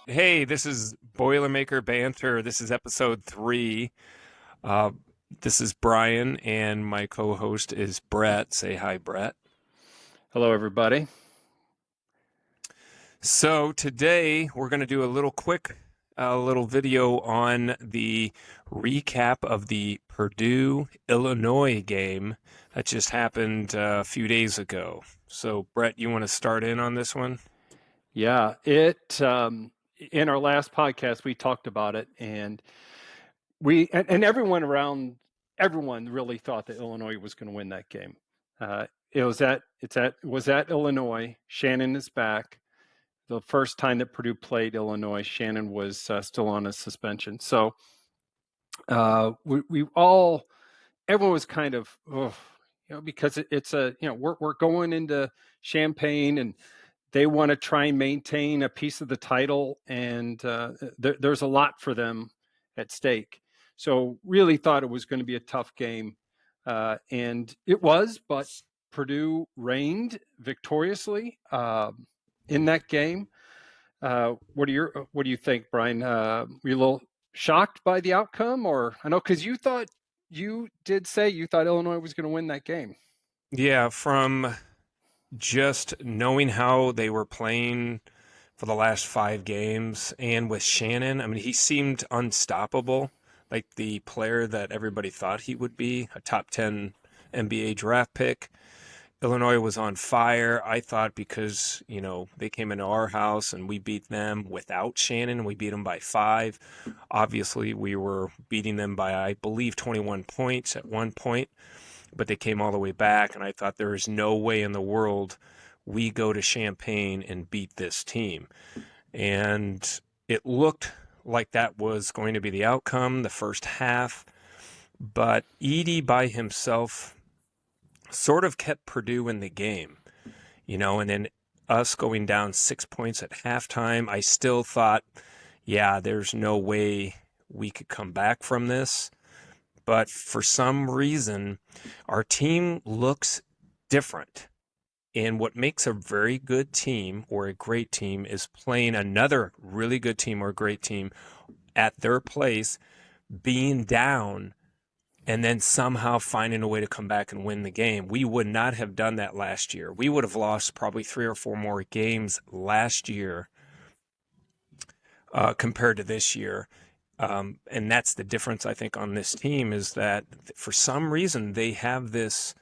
Hey, this is Boilermaker Banter. This is episode 3. Uh, this is Brian, and my co-host is Brett. Say hi, Brett. Hello, everybody. So today we're going to do a little video on the recap of the Purdue-Illinois game that just happened a few days ago. So Brett, you want to start in on this one? Yeah, in our last podcast we talked about it, and everyone really thought that Illinois was going to win that game. It was at Illinois. Shannon is back. The first time that Purdue played Illinois, Shannon was still on a suspension. So everyone was kind of, because we're going into Champaign, and they want to try and maintain a piece of the title, and there's a lot for them at stake. So really thought it was going to be a tough game, and it was, but Purdue reigned victoriously in that game. What do you think, Brian? Were you a little shocked by the outcome, or I know because you did say you thought Illinois was going to win that game. Yeah, from just knowing how they were playing for the last 5 games and with Shannon, I mean, he seemed unstoppable, like the player that everybody thought he would be, a top 10 NBA draft pick. Illinois was on fire, I thought, because, they came into our house and we beat them without Shannon. We beat them by 5. Obviously, we were beating them by, I believe, 21 points at one point, but they came all the way back, and I thought there is no way in the world we go to Champaign and beat this team. And it looked like that was going to be the outcome the first half, but Edey by himself sort of kept Purdue in the game, and then us going down 6 points at halftime, I still thought, yeah, there's no way we could come back from this. But for some reason, our team looks different. And what makes a very good team or a great team is playing another really good team or a great team at their place, being down, and then somehow finding a way to come back and win the game. We would not have done that last year. We would have lost probably 3 or 4 more games last year compared to this year. And that's the difference, I think, on this team, is that for some reason they have this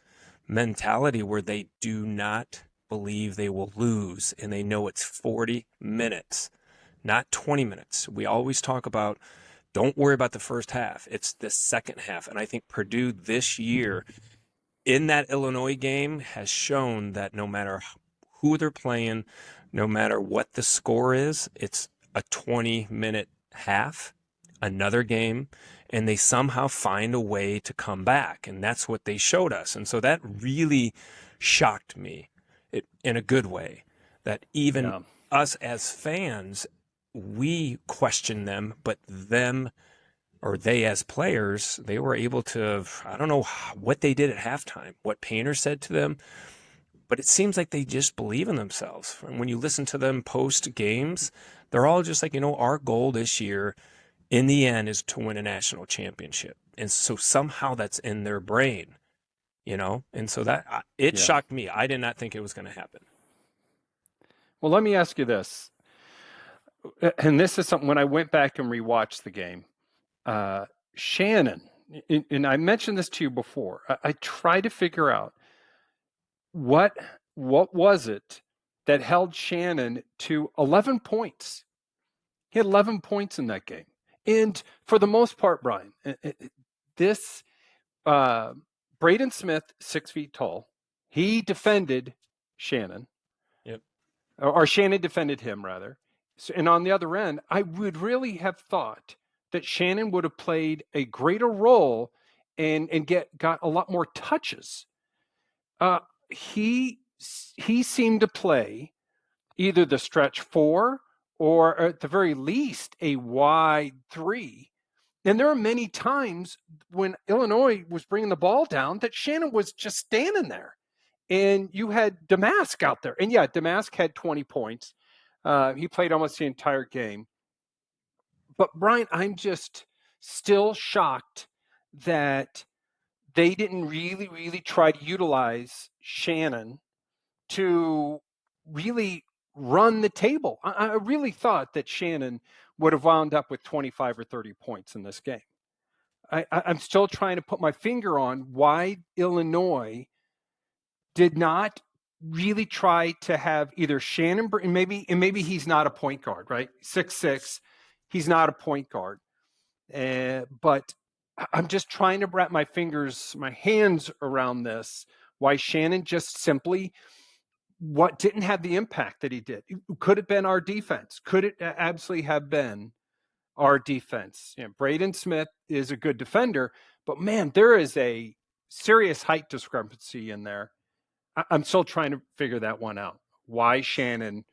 mentality where they do not believe they will lose, and they know it's 40 minutes, not 20 minutes. We always talk about, don't worry about the first half. It's the second half. And I think Purdue this year in that Illinois game has shown that no matter who they're playing, no matter what the score is, it's a 20-minute half, another game, and they somehow find a way to come back. And that's what they showed us. And so that really shocked me in a good way, that even Yeah. us as fans, we question them, but them or they as players, they were able to, I don't know what they did at halftime, what Painter said to them, but it seems like they just believe in themselves. And when you listen to them post games, they're all just like, our goal this year in the end is to win a national championship. And so somehow that's in their brain, and so that it Yeah. shocked me. I did not think it was going to happen. Well, let me ask you this, and this is something when I went back and rewatched the game. Shannon, and I mentioned this to you before. I tried to figure out what was it that held Shannon to 11 points. He had 11 points in that game, and for the most part, Brian, this Braden Smith, 6 feet tall, he defended Shannon. Yep. Or Shannon defended him, rather. So, and on the other end, I would really have thought that Shannon would have played a greater role and got a lot more touches. He seemed to play either the stretch 4 or at the very least a wide 3. And there are many times when Illinois was bringing the ball down that Shannon was just standing there. And you had Damask out there. And yeah, Damask had 20 points. He played almost the entire game. but Brian, I'm just still shocked that they didn't really try to utilize Shannon to really run the table. I really thought that Shannon would have wound up with 25 or 30 points in this game. I'm still trying to put my finger on why Illinois did not really try to have either Shannon and maybe he's not a point guard, right? 6'6", he's not a point guard, but I'm just trying to wrap my hands around this. Why Shannon just simply what didn't have the impact that he did? Could it been our defense? Could it absolutely have been our defense? Braden Smith is a good defender, but man, there is a serious height discrepancy in there. I'm still trying to figure that one out. Why Shannon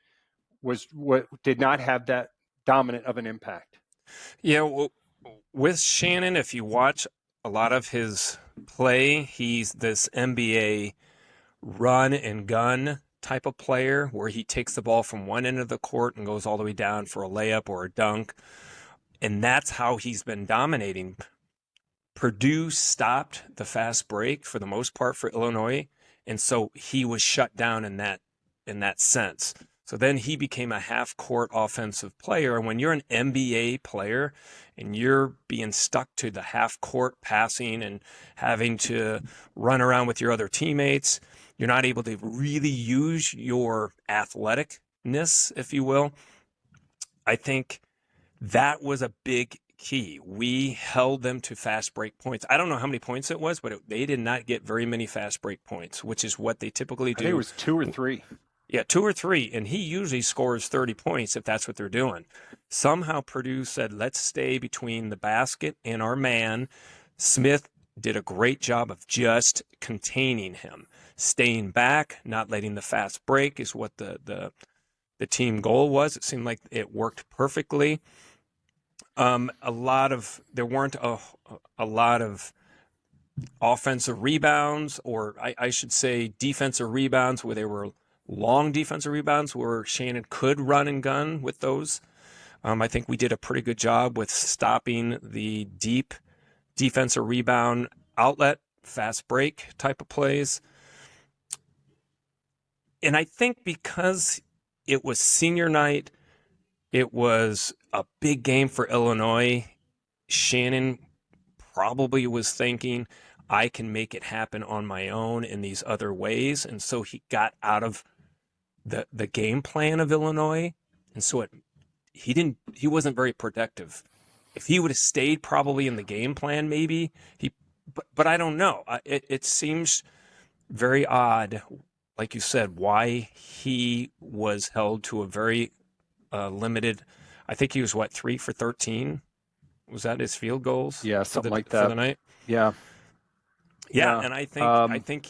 did not have that dominant of an impact? Yeah, well, with Shannon, if you watch a lot of his play, he's this NBA run and gun type of player where he takes the ball from one end of the court and goes all the way down for a layup or a dunk. And that's how he's been dominating. Purdue stopped the fast break for the most part for Illinois, and so he was shut down in that sense. So then he became a half-court offensive player, and when you're an NBA player and you're being stuck to the half-court passing and having to run around with your other teammates, you're not able to really use your athleticness, if you will. I think that was a big key. We held them to fast break points. I don't know how many points it was, but they did not get very many fast break points, which is what they typically do. I think it was 2 or 3. Yeah, 2 or 3, and he usually scores 30 points if that's what they're doing. Somehow Purdue said, let's stay between the basket and our man. Smith did a great job of just containing him. Staying back, not letting the fast break is what the team goal was. It seemed like it worked perfectly. There weren't a lot of offensive rebounds, or I should say defensive rebounds, where they were long defensive rebounds where Shannon could run and gun with those. I think we did a pretty good job with stopping the deep defensive rebound outlet, fast break type of plays. And I think because it was senior night, it was a big game for Illinois, Shannon probably was thinking, I can make it happen on my own in these other ways. And so he got out of the game plan of Illinois. And so he wasn't very productive. If he would have stayed probably in the game plan, maybe but I don't know. It seems very odd, like you said, why he was held to a very limited. I think he was 3 for 13. Was that his field goals? Yeah, something like that for the night. Yeah. And I think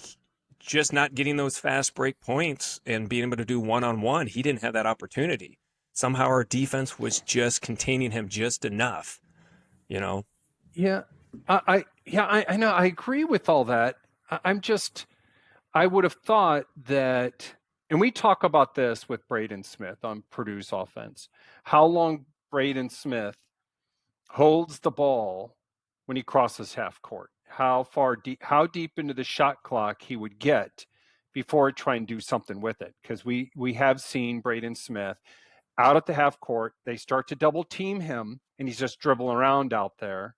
just not getting those fast break points and being able to do one-on-one, he didn't have that opportunity. Somehow our defense was just containing him just enough, Yeah, I know. I agree with all that. I would have thought that, and we talk about this with Braden Smith on Purdue's offense, how long Braden Smith holds the ball when he crosses half court, how deep into the shot clock he would get before trying to do something with it. Because we have seen Braden Smith out at the half court, they start to double team him, and he's just dribbling around out there.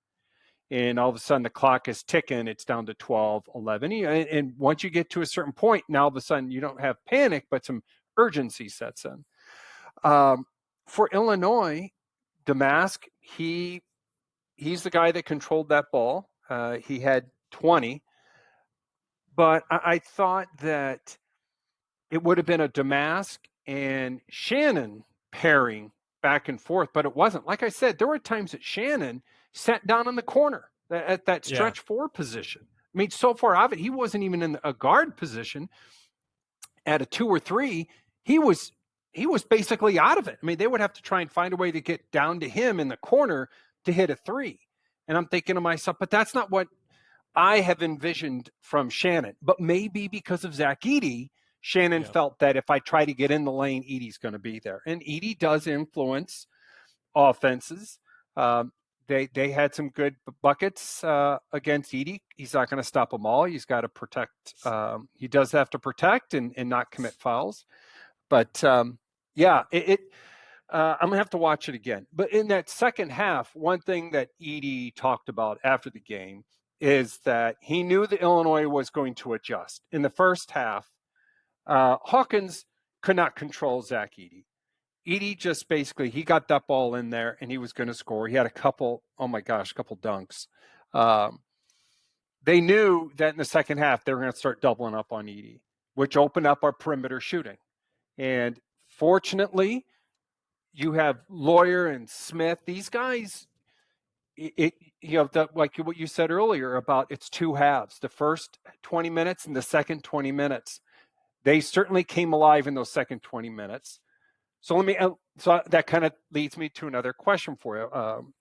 And all of a sudden the clock is ticking. It's down to 12, 11. And once you get to a certain point, now all of a sudden you don't have panic, but some urgency sets in. For Illinois, Damask, he's the guy that controlled that ball. He had 20. But I thought that it would have been a Damask and Shannon pairing back and forth, but it wasn't. Like I said, there were times that Shannon sat down in the corner at that stretch 4 position. I mean, so far out of it, he wasn't even in a guard position. At a 2 or 3, he was basically out of it. I mean, they would have to try and find a way to get down to him in the corner to hit a 3. And I'm thinking to myself, but that's not what I have envisioned from Shannon. But maybe because of Zach Edey, Shannon felt that if I try to get in the lane, Edey's going to be there. And Edey does influence offenses. Um, they had some good buckets against Edie. He's not going to stop them all. He's got to protect. He does have to protect and not commit fouls. But yeah, I'm gonna have to watch it again. But in that second half, one thing that Edie talked about after the game is that he knew that Illinois was going to adjust. In the first half, Hawkins could not control Zach Edey. Edey just basically he got that ball in there and he was going to score. He had a couple, oh my gosh, a couple dunks. Um, they knew that in the second half they were going to start doubling up on Edey, which opened up our perimeter shooting. And fortunately, you have Lawyer and Smith. These guys, like what you said earlier about it's two halves. The first 20 minutes and the second 20 minutes. They certainly came alive in those second 20 minutes. So so that kind of leads me to another question for you.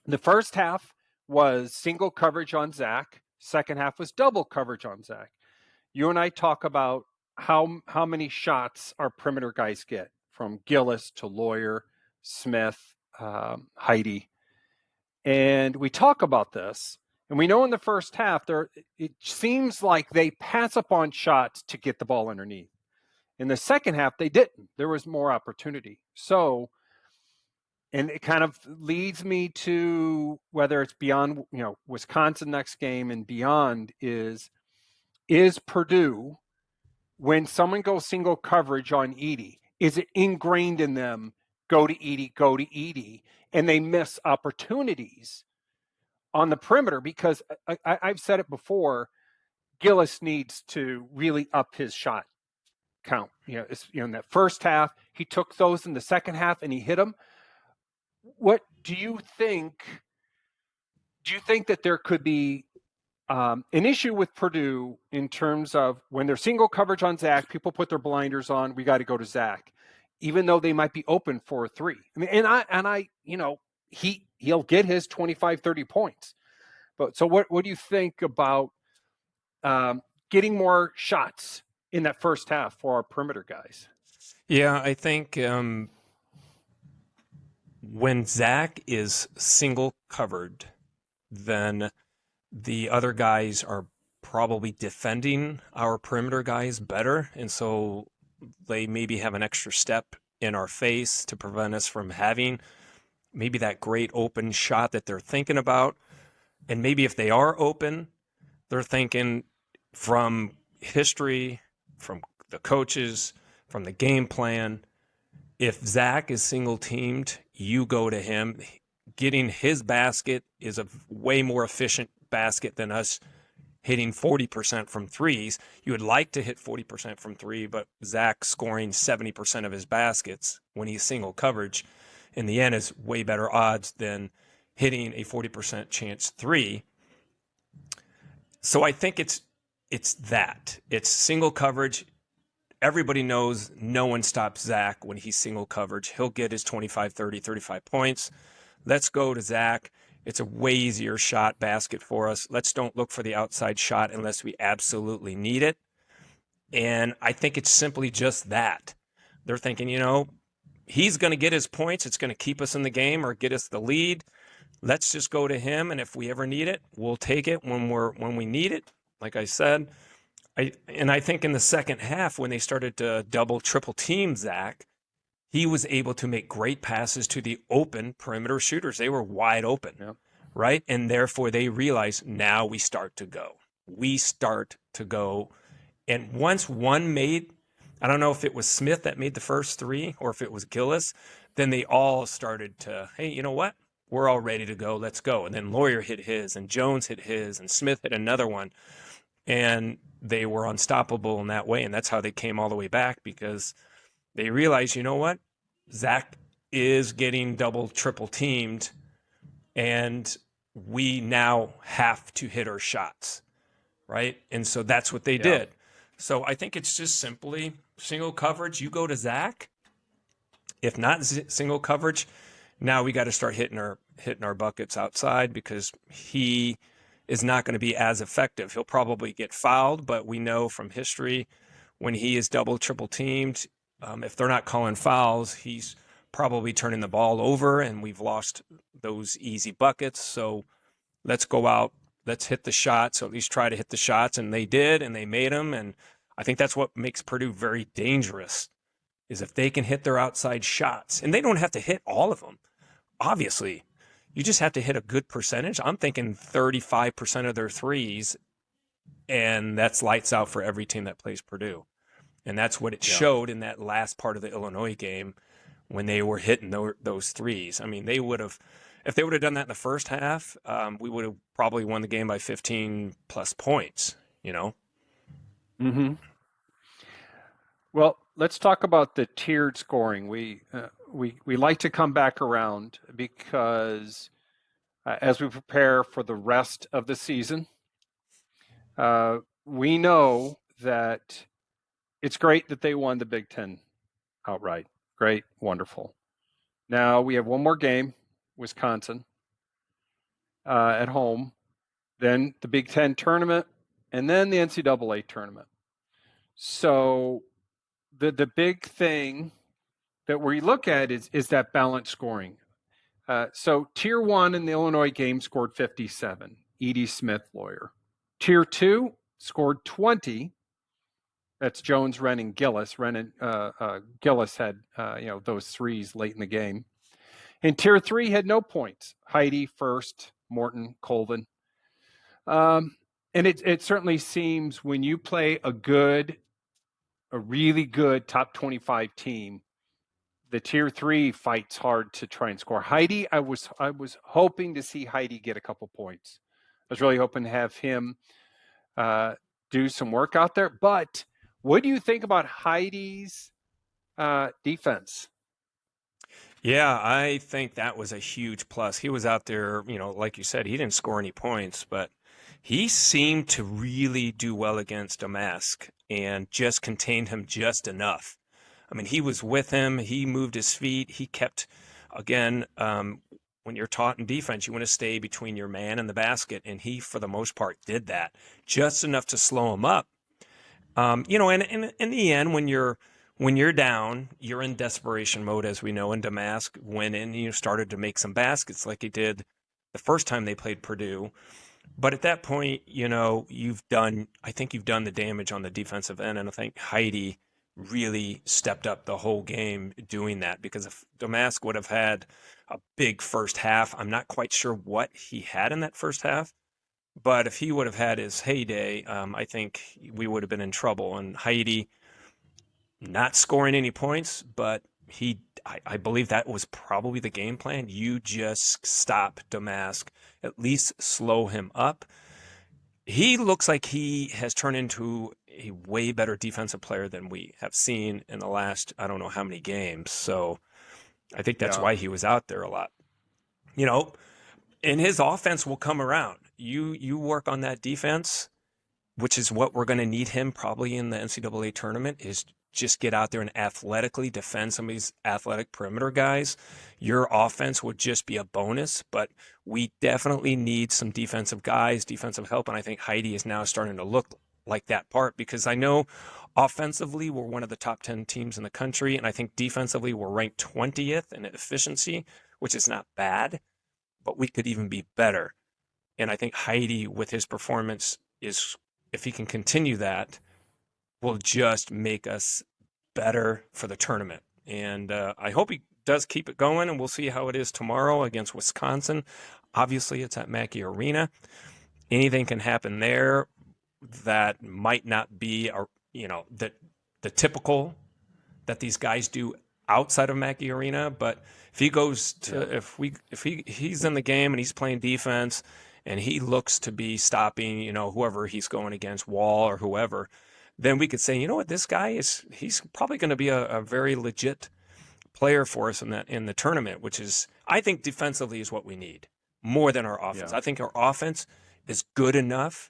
The first half was single coverage on Zach. Second half was double coverage on Zach. You and I talk about how many shots our perimeter guys get, from Gillis to Lawyer, Smith, Heidi, and we talk about this. And we know in the first half, it seems like they pass up on shots to get the ball underneath. In the second half, they didn't. There was more opportunity. So, and it kind of leads me to whether it's beyond, Wisconsin next game and beyond is Purdue, when someone goes single coverage on Edey, is it ingrained in them, go to Edey, and they miss opportunities on the perimeter? Because I've said it before, Gillis needs to really up his shot count. In that first half, he took those in the second half and he hit them. What do you think? Do you think that there could be an issue with Purdue in terms of when they're single coverage on Zach, people put their blinders on, we got to go to Zach, even though they might be open for a three? I mean, and I, he'll get his 25, 30 points. But so what do you think about getting more shots in that first half for our perimeter guys? Yeah, I think when Zach is single covered, then the other guys are probably defending our perimeter guys better. And so they maybe have an extra step in our face to prevent us from having maybe that great open shot that they're thinking about. And maybe if they are open, they're thinking from history, from the coaches, from the game plan. If Zach is single teamed, you go to him. Getting his basket is a way more efficient basket than us hitting 40% from threes. You would like to hit 40% from three, but Zach scoring 70% of his baskets when he's single coverage in the end is way better odds than hitting a 40% chance three. So I think it's that. It's single coverage. Everybody knows no one stops Zach when he's single coverage. He'll get his 25, 30, 35 points. Let's go to Zach. It's a way easier shot basket for us. Let's don't look for the outside shot unless we absolutely need it. And I think it's simply just that. They're thinking, he's going to get his points. It's going to keep us in the game or get us the lead. Let's just go to him. And if we ever need it, we'll take it when we need it. Like I said, I think in the second half, when they started to double, triple team Zach, he was able to make great passes to the open perimeter shooters. They were wide open, Yeah. right? And therefore they realized now we start to go. And once one made, I don't know if it was Smith that made the first three or if it was Gillis, then they all started to, hey, you know what? We're all ready to go. Let's go. And then Lawyer hit his and Jones hit his and Smith hit another one. And they were unstoppable in that way. And that's how they came all the way back, because they realized, you know what? Zach is getting double, triple teamed, and we now have to hit our shots, right? And so that's what they did. So I think it's just simply single coverage. You go to Zach. If not single coverage, now we got to start hitting our buckets outside, because he is not going to be as effective. He'll probably get fouled, but we know from history when he is double, triple teamed, if they're not calling fouls, he's probably turning the ball over, and we've lost those easy buckets. So let's go out, let's hit the shots, or at least try to hit the shots. And they did, and they made them. And I think that's what makes Purdue very dangerous, is if they can hit their outside shots. And they don't have to hit all of them, obviously. You just have to hit a good percentage. I'm thinking 35% of their threes, and that's lights out for every team that plays Purdue. And that's what it Yeah. showed in that last part of the Illinois game when they were hitting those threes. I mean, they would have, if they would have done that in the first half, we would have probably won the game by 15 plus points, you know? Mm-hmm. Well, let's talk about the tiered scoring. We like to come back around because as we prepare for the rest of the season, we know that it's great that they won the Big Ten outright. Great, wonderful. Now we have one more game, Wisconsin, at home, then the Big Ten tournament, and then the NCAA tournament. So the big thing that we look at is that balanced scoring. So tier one in the Illinois game scored 57. Edie Smith, lawyer. Tier two scored 20. That's Jones, Wren, and Gillis. Gillis had those threes late in the game. And tier three had no points. Heidi, First, Morton, Colvin. And it certainly seems when you play a really good top 25 team, the tier three fights hard to try and score. Heidi, I was hoping to see Heidi get a couple points. I was really hoping to have him do some work out there. But what do you think about Heidi's defense? Yeah, I think that was a huge plus. He was out there, like you said, he didn't score any points, but he seemed to really do well against Damask and just contained him just enough. I mean, he was with him. He moved his feet. He kept, again, when you're taught in defense, you want to stay between your man and the basket. And he, for the most part, did that just enough to slow him up. And in the end, when you're down, you're in desperation mode, as we know. And Damask went in, started to make some baskets like he did the first time they played Purdue. But at that point, I think you've done the damage on the defensive end. And I think Heidi really stepped up the whole game doing that, because if Damask would have had a big first half, I'm not quite sure what he had in that first half. But if he would have had his heyday, I think we would have been in trouble. And Heidi not scoring any points, but I believe that was probably the game plan. You just stop Damask, at least slow him up. He looks like he has turned into a way better defensive player than we have seen in the last, I don't know how many games. So I think that's why he was out there a lot. And his offense will come around. You work on that defense, which is what we're going to need him probably in the NCAA tournament, is just get out there and athletically defend some of these athletic perimeter guys. Your offense would just be a bonus, but we definitely need some defensive guys, defensive help. And I think Heidi is now starting to look like that part, because I know offensively we're one of the top 10 teams in the country. And I think defensively we're ranked 20th in efficiency, which is not bad, but we could even be better. And I think Heidi, with his performance, if he can continue that, will just make us better for the tournament. And I hope he does keep it going, and we'll see how it is tomorrow against Wisconsin. Obviously, it's at Mackey Arena. Anything can happen there that might not be, the typical that these guys do outside of Mackey Arena. But if he goes to, if he's in the game and he's playing defense, and he looks to be stopping, whoever he's going against, Wall or whoever, then we could say, you know what, this guy he's probably going to be a very legit player for us in the tournament, which is, I think defensively is what we need more than our offense. Yeah. I think our offense is good enough,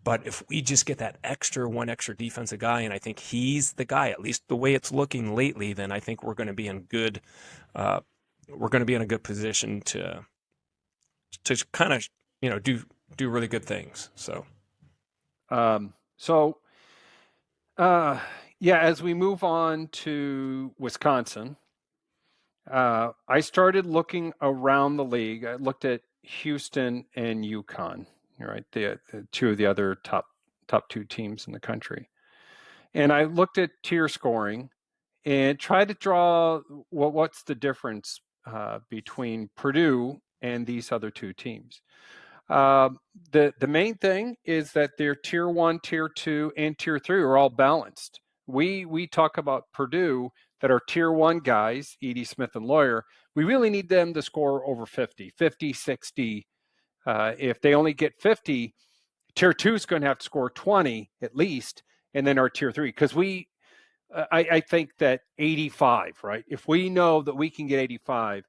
but if we just get that one extra defensive guy, and I think he's the guy, at least the way it's looking lately, then I think we're going to be in a good position to kind of, do really good things. So, as we move on to Wisconsin, I started looking around the league. I looked at Houston and UConn, right? The two of the other top two teams in the country. And I looked at tier scoring and tried to draw what's the difference between Purdue and these other two teams. The main thing is that their tier one, tier two, and tier three are all balanced. We talk about Purdue that are tier one guys, Edie Smith and Lawyer. We really need them to score over 50, 60. If they only get 50, tier two is going to have to score 20 at least, and then our tier three, because I think that 85, right? If we know that we can get 85,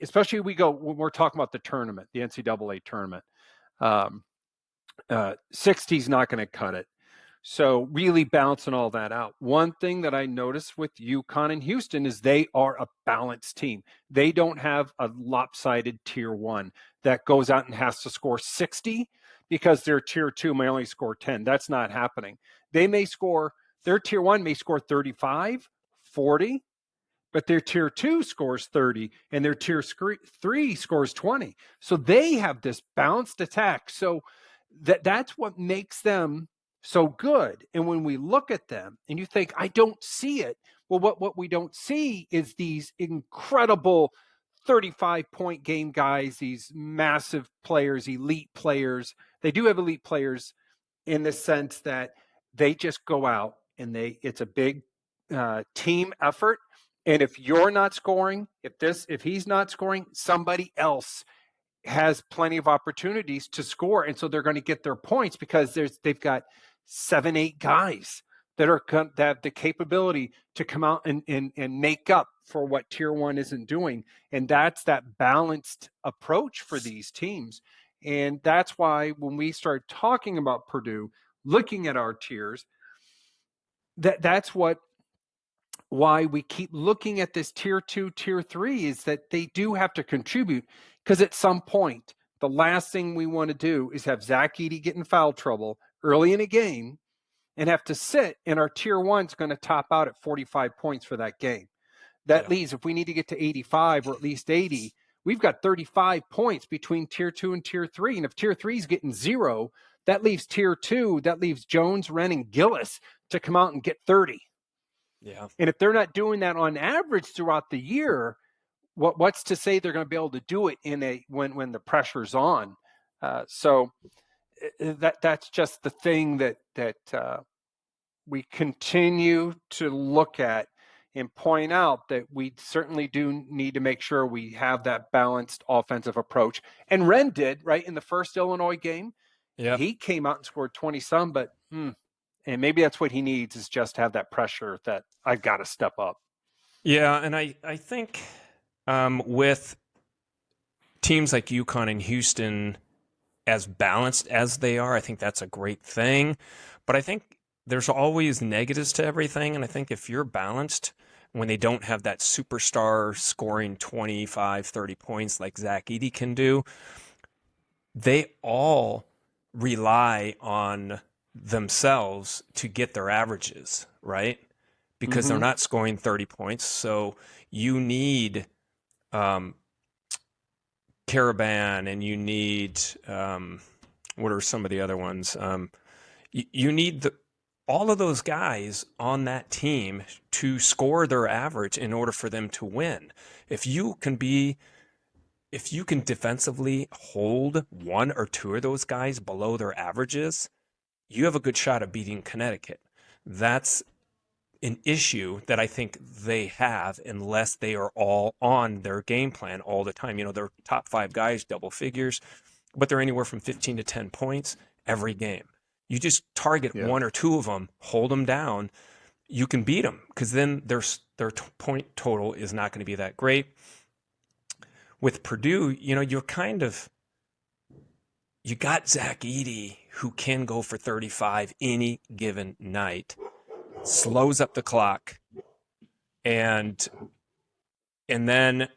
especially when we're talking about the tournament, the NCAA tournament, um, 60 is not going to cut it. So really balancing all that out. One thing that I noticed with UConn and Houston is they are a balanced team. They don't have a lopsided tier one that goes out and has to score 60 because their tier two may only score 10. That's not happening. Their tier one may score 35, 40, but their tier two scores 30 and their tier three scores 20. So they have this balanced attack. So that's what makes them so good. And when we look at them and you think, I don't see it. Well, what we don't see is these incredible 35-point game guys, these massive players, elite players. They do have elite players in the sense that they just go out and it's a big team effort. And if you're not scoring, if he's not scoring, somebody else has plenty of opportunities to score, and so they're going to get their points because they've got 7, 8 guys that have the capability to come out and make up for what tier one isn't doing. And that's that balanced approach for these teams. And that's why when we start talking about Purdue, looking at our tiers, that's why we keep looking at this tier two, tier three, is that they do have to contribute, because at some point, the last thing we want to do is have Zach Edey get in foul trouble early in a game and have to sit, and our tier one's going to top out at 45 points for that game. That Yeah. leaves, if we need to get to 85 or at least 80, we've got 35 points between tier two and tier three. And if tier three is getting 0, that leaves tier two, that leaves Jones, Wren, and Gillis to come out and get 30. Yeah. And if they're not doing that on average throughout the year, what's to say they're going to be able to do it when the pressure's on? So that's just the thing that we continue to look at and point out, that we certainly do need to make sure we have that balanced offensive approach. And Wren did, right, in the first Illinois game. Yep. He came out and scored 20 some, but and maybe that's what he needs, is just have that pressure that I've got to step up. Yeah, and I think with teams like UConn and Houston, as balanced as they are, I think that's a great thing. But I think there's always negatives to everything. And I think if you're balanced, when they don't have that superstar scoring 25, 30 points like Zach Edey can do, they all rely on themselves to get their averages, right? Because they're not scoring 30 points. So you need Caravan, and you need what are some of the other ones? You need all of those guys on that team to score their average in order for them to win. If you can defensively hold one or two of those guys below their averages, you have a good shot of beating Connecticut. That's an issue that I think they have, unless they are all on their game plan all the time. You know, their top 5 guys, double figures, but they're anywhere from 15 to 10 points every game. You just target one or two of them, hold them down, you can beat them, because then their point total is not going to be that great. With Purdue, you know, you got Zach Edey, who can go for 35 any given night, slows up the clock, and then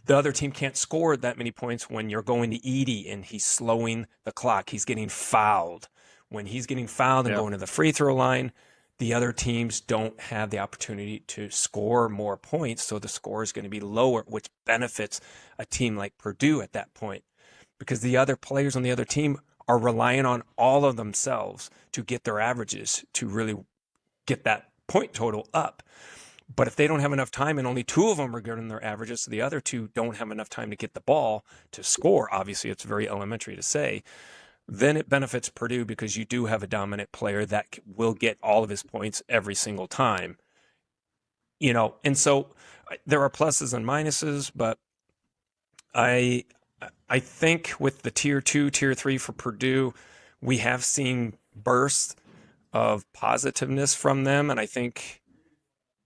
the other team can't score that many points when you're going to Edey and he's slowing the clock. He's getting fouled. When he's getting fouled and going to the free throw line, the other teams don't have the opportunity to score more points, so the score is going to be lower, which benefits a team like Purdue at that point because the other players on the other team are relying on all of themselves to get their averages to really get that point total up. But if they don't have enough time and only two of them are getting their averages, so the other two don't have enough time to get the ball to score, obviously it's very elementary to say, then it benefits Purdue because you do have a dominant player that will get all of his points every single time. And so there are pluses and minuses, but I I think with the tier 2, tier 3 for Purdue, we have seen bursts of positiveness from them, and I think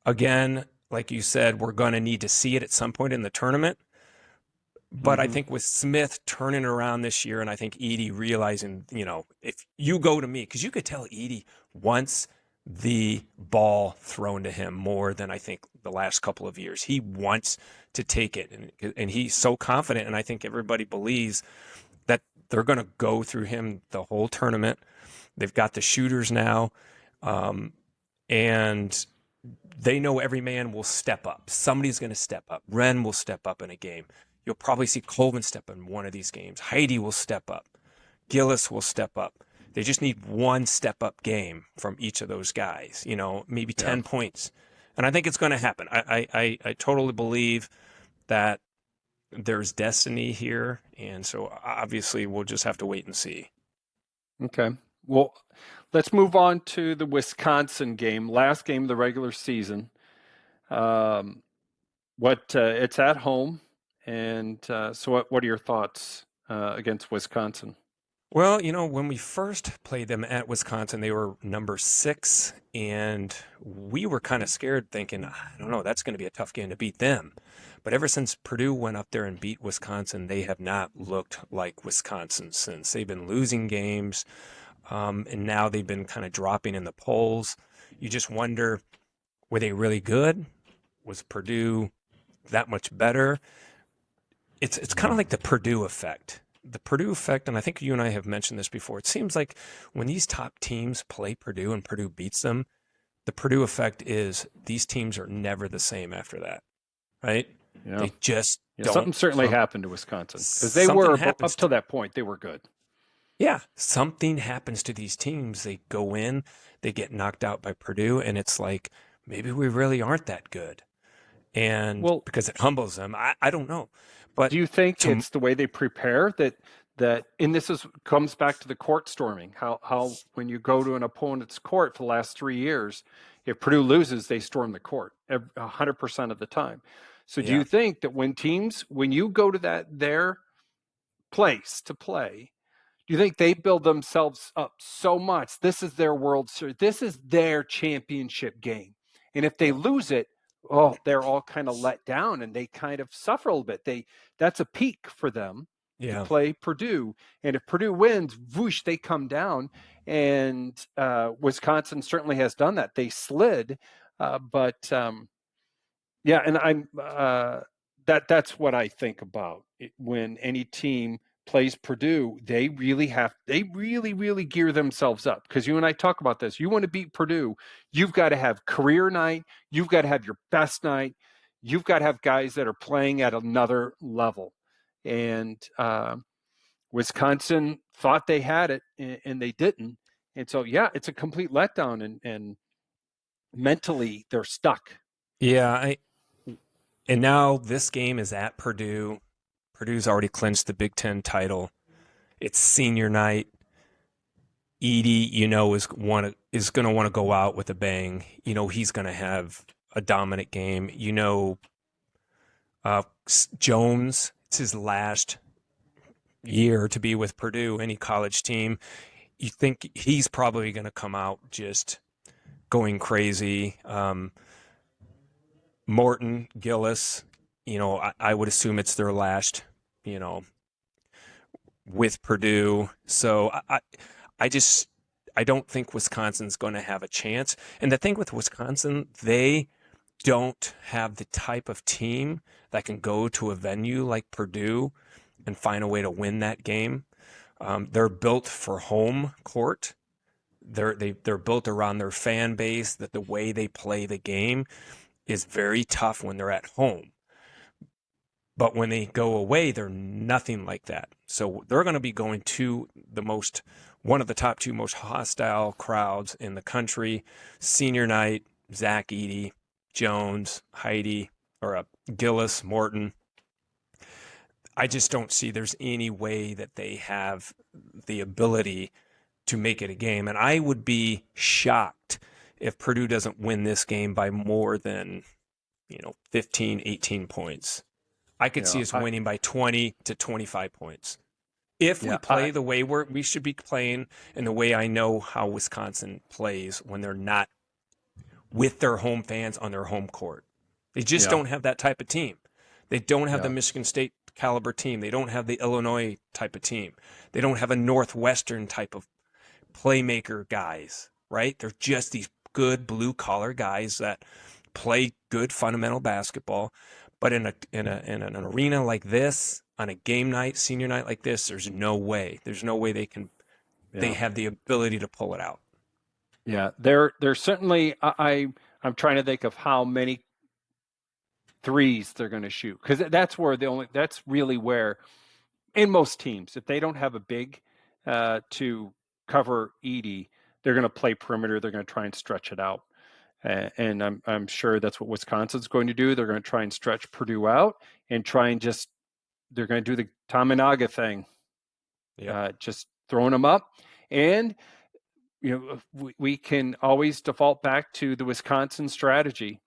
again, like you said, we're going to need to see it at some point in the tournament. But I Mm-hmm. think with Smith turning it around this year, and I think Edey realizing, if you go to me, because you could tell Edey wants the ball thrown to him more than I think the last couple of years. He wants to take it, and he's so confident, and I think everybody believes that they're going to go through him the whole tournament. They've got the shooters now, and they know every man will step up. Somebody's going to step up. Wren will step up in a game. You'll probably see Colvin step in one of these games. Heidi will step up. Gillis will step up. They just need one step up game from each of those guys, maybe Yeah. 10 points. And I think it's going to happen. I totally believe that there's destiny here. And so obviously we'll just have to wait and see. Okay. Well, let's move on to the Wisconsin game, last game of the regular season. It's at home, and so what are your thoughts against Wisconsin? Well, when we first played them at Wisconsin, they were number 6, and we were kind of scared thinking, I don't know, that's going to be a tough game to beat them. But ever since Purdue went up there and beat Wisconsin, they have not looked like Wisconsin since. They've been losing games, and now they've been kind of dropping in the polls. You just wonder, were they really good? Was Purdue that much better? It's kind of like the Purdue effect. The Purdue effect, and I think you and I have mentioned this before, it seems like when these top teams play Purdue and Purdue beats them, the Purdue effect is these teams are never the same after that, right? Yeah. They just Yeah, don't something certainly come. happened to Wisconsin because they Something were happens up till that point they were good. Yeah, something happens to these teams. They go in, they get knocked out by Purdue, and it's like, maybe we really aren't that good. And Well, because it humbles them, I don't know. But do you think to it's the way they prepare that and this is comes back to the court storming? How when you go to an opponent's court for the last 3 years, if Purdue loses, they storm the court 100% of the time. So do yeah, you think that when you go to their place to play, do you think they build themselves up so much? This is their World Series. This is their championship game. And if they lose it, oh, they're all kind of let down and they kind of suffer a little bit. That's a peak for them to yeah. play Purdue. And if Purdue wins, whoosh, they come down. And Wisconsin certainly has done that. They slid, but yeah, and that's what I think about when any team plays Purdue. They really gear themselves up because you and I talk about this. You want to beat Purdue, you've got to have career night, you've got to have your best night, you've got to have guys that are playing at another level. And Wisconsin thought they had it, and they didn't. And so, yeah, it's a complete letdown, and mentally they're stuck. Yeah, and now this game is at Purdue. Purdue's already clinched the Big Ten title. It's senior night. Edey, is going to want to go out with a bang. He's going to have a dominant game. Jones, it's his last year to be with Purdue, any college team. You think he's probably going to come out just going crazy. Morton, Gillis, I would assume it's their last, with Purdue. So I don't think Wisconsin's going to have a chance. And the thing with Wisconsin, they don't have the type of team that can go to a venue like Purdue and find a way to win that game. They're built for home court. they're built around their fan base, that the way they play the game is very tough when they're at home. But when they go away, they're nothing like that. So they're going to be going to one of the top two most hostile crowds in the country. Senior night, Zach Eady, Jones, Heidi, Gillis, Morton. I just don't see there's any way that they have the ability to make it a game. And I would be shocked if Purdue doesn't win this game by more than, 15, 18 points. I could see Yeah, us winning by 20 to 25 points. If we yeah, play the way we should be playing and the way I know how Wisconsin plays when they're not with their home fans on their home court. They just yeah, don't have that type of team. They don't have the yeah, Michigan State caliber team. They don't have the Illinois type of team. They don't have a Northwestern type of playmaker guys, right? They're just these good blue collar guys that play good fundamental basketball. But in an arena like this, on a game night, senior night like this, there's no way. There's no way they yeah, have the ability to pull it out. yeah. They're certainly. I'm trying to think of how many threes they're going to shoot, because that's really where, in most teams, if they don't have a big to cover Edie, they're going to play perimeter. They're going to try and stretch it out. And I'm sure that's what Wisconsin's going to do. They're going to try and stretch Purdue out and try and they're going to do the Tominaga thing, Yep. just throwing them up. And we can always default back to the Wisconsin strategy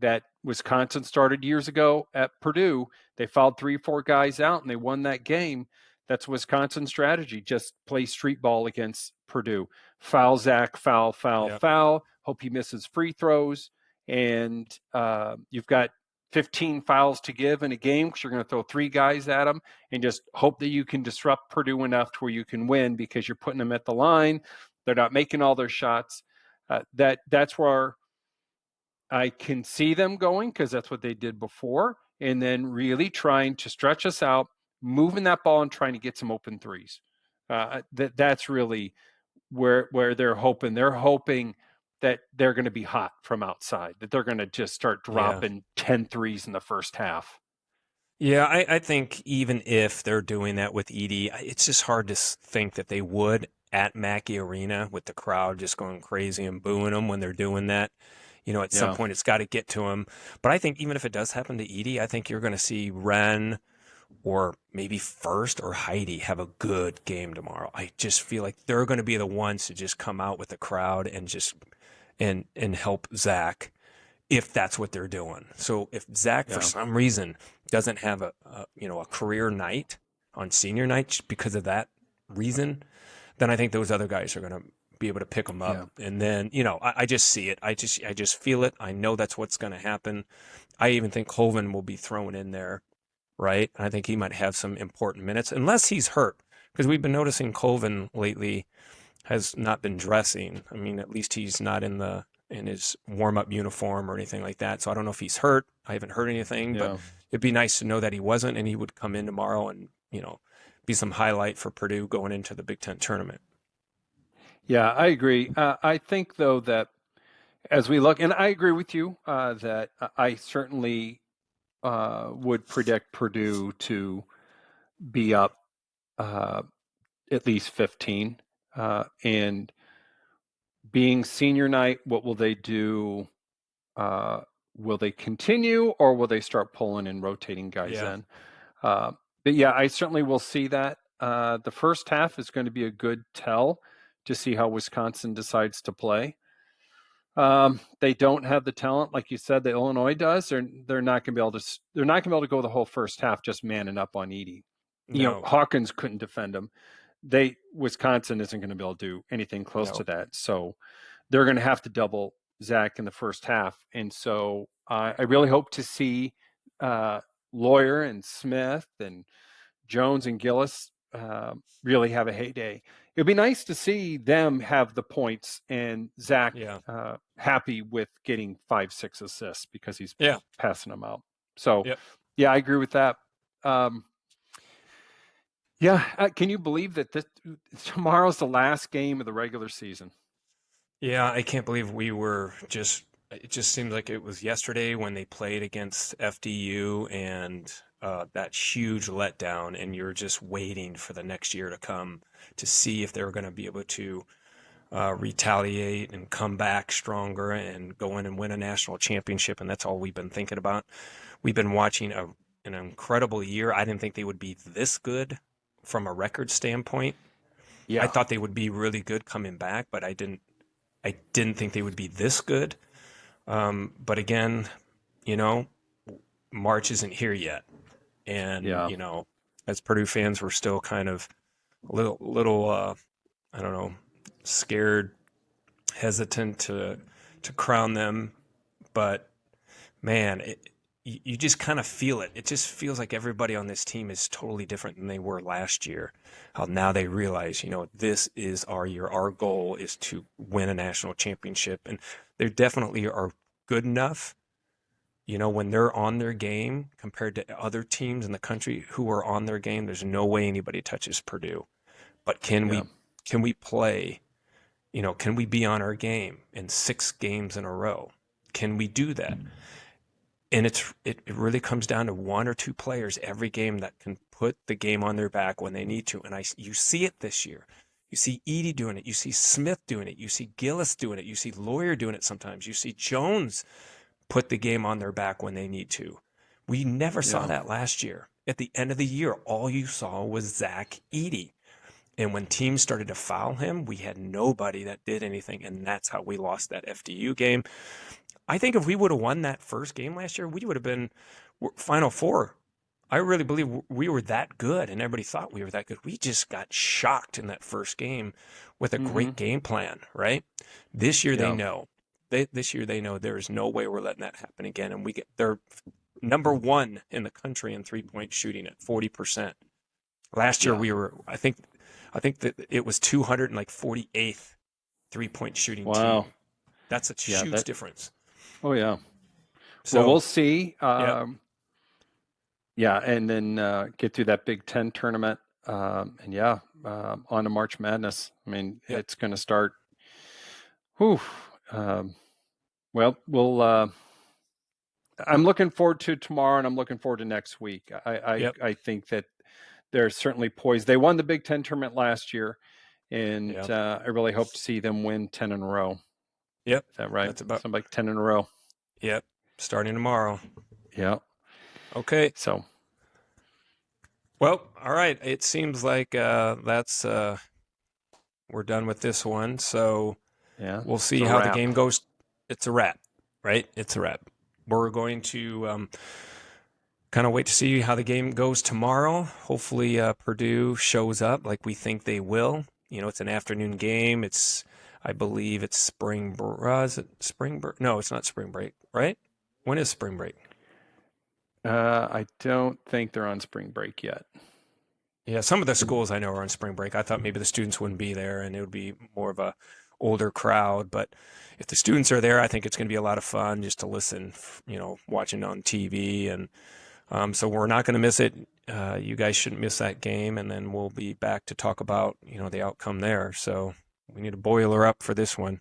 that Wisconsin started years ago at Purdue. They fouled 3 or 4 guys out and they won that game. That's Wisconsin strategy. Just play street ball against Purdue. Foul Zach, foul, foul, Yep. foul. Hope he misses free throws. And you've got 15 fouls to give in a game because you're going to throw 3 guys at them and just hope that you can disrupt Purdue enough to where you can win because you're putting them at the line. They're not making all their shots. That's where I can see them going, because that's what they did before, and then really trying to stretch us out, moving that ball and trying to get some open threes. That's really where they're hoping. They're hoping that they're going to be hot from outside, that they're going to just start Yeah. dropping 10 threes in the first half. Yeah, I think even if they're doing that with Edie, it's just hard to think that they would at Mackey Arena with the crowd just going crazy and booing them when they're doing that. At some Yeah, point it's got to get to them. But I think even if it does happen to Edie, I think you're going to see Ren or maybe First or Heidi have a good game tomorrow. I just feel like they're going to be the ones to just come out with the crowd and just and help Zach if that's what they're doing. So if Zach for yeah, some reason doesn't have a career night on senior night because of that reason, then I think those other guys are going to be able to pick him up. yeah, And then I just see it. I just feel it. I know that's what's going to happen. I even think Colvin will be thrown in there, right? I think he might have some important minutes unless he's hurt, because we've been noticing Colvin lately has not been dressing. I mean, at least he's not in his warm up uniform or anything like that. So I don't know if he's hurt. I haven't heard anything, but yeah. it'd be nice to know that he wasn't and he would come in tomorrow and be some highlight for Purdue going into the Big Ten tournament. Yeah, I agree. I think, though, that as we look, and I agree with you that I certainly would predict Purdue to be up uh, at least 15. And being senior night, what will they do? Uh, will they continue, or will they start pulling and rotating guys Yeah. in? Uh, but yeah, I certainly will see that. The first half is going to be a good tell to see how Wisconsin decides to play. They don't have the talent, like you said, that Illinois does. They're not going to be able to. They're not going to be able to go the whole first half just manning up on Edie. No. Hawkins couldn't defend him. Wisconsin isn't going to be able to do anything close to No. that. So they're going to have to double Zach in the first half. And so I really hope to see uh, Lawyer and Smith and Jones and Gillis really have a heyday. It'd be nice to see them have the points and Zach Yeah. happy with getting 5, 6 assists because he's Yeah. passing them out. So, Yep. yeah, I agree with that. Um, yeah, can you believe that tomorrow's the last game of the regular season? Yeah, I can't believe we were just. It just seemed like it was yesterday when they played against FDU and that huge letdown, and you're just waiting for the next year to come to see if they were going to be able to retaliate and come back stronger and go in and win a national championship. And that's all we've been thinking about. We've been watching an incredible year. I didn't think they would be this good from a record standpoint. I Yeah, thought they would be really good coming back, but I didn't think they would be this good. But again, you know, March isn't here yet, and yeah, as Purdue fans, we're still kind of a little, I don't know, scared, hesitant to crown them. But man, you just kind of feel it. It just feels like everybody on this team is totally different than they were last year. How now they realize, this is our year. Our goal is to win a national championship, and they definitely are good enough. When they're on their game compared to other teams in the country who are on their game, there's no way anybody touches Purdue. But can yeah, we can we play? Can we be on our game in 6 games in a row? Can we do that? And it really comes down to one or two players every game that can put the game on their back when they need to. And you see it this year. You see Edie doing it. You see Smith doing it. You see Gillis doing it. You see Lawyer doing it sometimes. You see Jones put the game on their back when they need to. We never saw yeah, that last year. At the end of the year, all you saw was Zach Edey. And when teams started to foul him, we had nobody that did anything. And that's how we lost that FDU game. I think if we would have won that first game last year, we would have been Final Four. I really believe we were that good, and everybody thought we were that good. We just got shocked in that first game with a mm-hmm, great game plan, right? This year they yeah, know. This year they know there is no way we're letting that happen again, and they're number one in the country in 3-point shooting at 40%. Last year yeah. we were, I think that it was 248th 3-point shooting Wow. team. That's a Yeah, huge that. difference. Oh, yeah. Well, So, we'll see. yep, Yeah, and then get through that Big Ten tournament, and yeah, on to March Madness. I mean, yep, it's going to start. Whew. Um, well, we'll. I'm looking forward to tomorrow, and I'm looking forward to next week. I I, yep, I think that they're certainly poised. They won the Big Ten tournament last year, and yep, I really hope to see them win 10 in a row. yep. Is that right? That's about, Something like 10 in a row. yep. Starting tomorrow. Yeah. Okay. So Well, all right. It seems like that's we're done with this one. So yeah, we'll it's see a how the wrap. game goes. It's a wrap, right? It's a wrap. We're going to kind of wait to see how the game goes tomorrow. Hopefully, Purdue shows up like we think they will. It's an afternoon game. I believe it's is it spring break? No, it's not spring break, right? When is spring break? I don't think they're on spring break yet. Yeah, some of the schools I know are on spring break. I thought maybe the students wouldn't be there and it would be more of a older crowd. But if the students are there, I think it's going to be a lot of fun just to listen, watching on TV. And so we're not going to miss it. You guys shouldn't miss that game. And then we'll be back to talk about, the outcome there. So we need a boiler up for this one.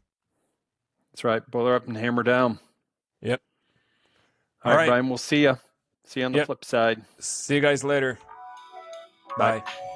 That's right. Boiler up and hammer down. Yep. All All right, right. Brian, we'll see you. See you on the Yep. flip side. See you guys later. Bye. Bye.